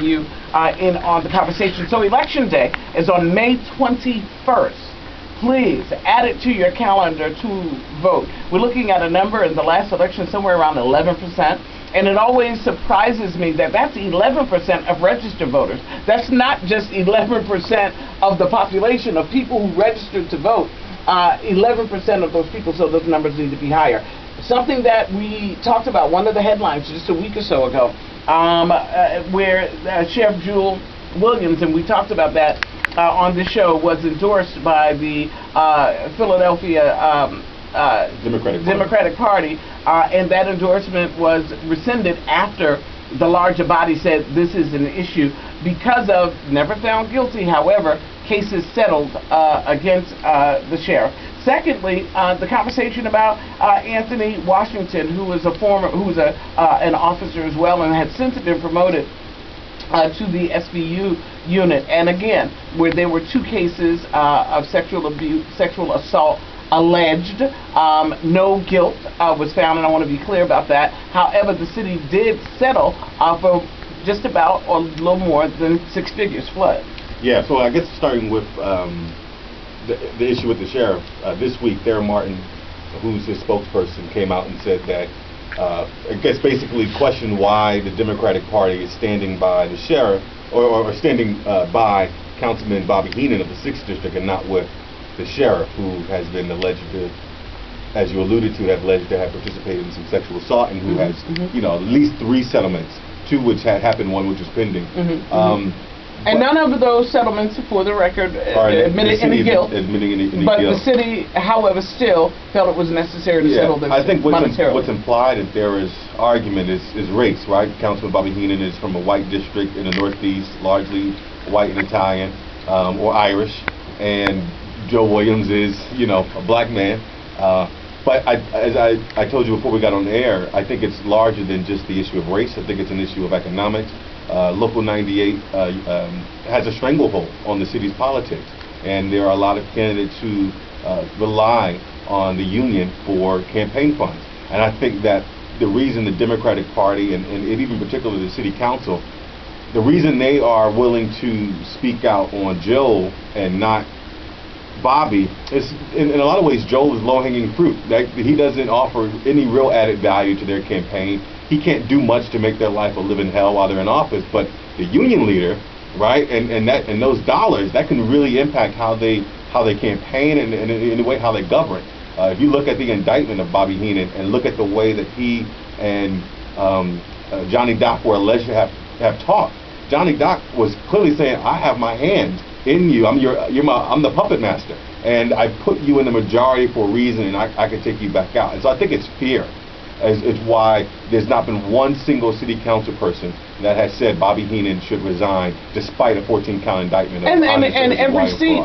you in on the conversation. So Election Day is on May 21st. Please add it to your calendar to vote. We're looking at a number in the last election somewhere around 11%. And it always surprises me that that's 11% of registered voters. That's not just 11% of the population of people who registered to vote. 11% of those people, so those numbers need to be higher. Something that we talked about, one of the headlines just a week or so ago, where Sheriff Jewel Williams, and we talked about that on this show, was endorsed by the Philadelphia Democratic Party, and that endorsement was rescinded after the larger body said this is an issue because of, never found guilty, however, cases settled against the sheriff. Secondly, the conversation about Anthony Washington, who was an officer as well, and had since been promoted to the SVU unit, and again, where there were 2 cases of sexual assault alleged. No guilt was found, and I want to be clear about that. However, the city did settle for just about, or a little more than 6 figures flood. Yeah, so I guess starting with the issue with the sheriff, this week, Darren Martin, who's his spokesperson, came out and said that, I guess basically questioned why the Democratic Party is standing by the sheriff, or standing by Councilman Bobby Heenan of the 6th District and not with the sheriff, who has been alleged to, as you alluded to, have participated in some sexual assault, and who has, at least 3 settlements, 2 which had happened, 1 which was pending. And none of those settlements, for the record, admitted any guilt. But the city, however, still felt it was necessary to settle this monetarily. What's implied that there is argument is race, right? Councilman Bobby Heenan is from a white district in the Northeast, largely white and Italian, or Irish, and Joe Williams is, a black man. But as I told you before we got on the air, I think it's larger than just the issue of race. I think it's an issue of economics. Local 98 has a stranglehold on the city's politics, and there are a lot of candidates who rely on the union for campaign funds. And I think that the reason the Democratic Party, and even particularly the city council, the reason they are willing to speak out on Joe and not Bobby is, in a lot of ways, Joe is low-hanging fruit. He doesn't offer any real added value to their campaign. He can't do much to make their life a living hell while they're in office. But the union leader, right, and those dollars, that can really impact how they campaign and in a way how they govern. If you look at the indictment of Bobby Heenan and look at the way that he and Johnny Dock were alleged to have talked, Johnny Dock was clearly saying, "I have my hand in you. I'm the puppet master, and I put you in the majority for a reason, and I can take you back out." And so I think it's fear. It's why there's not been one single city council person that has said Bobby Heenan should resign, despite a 14-count indictment. And every seat.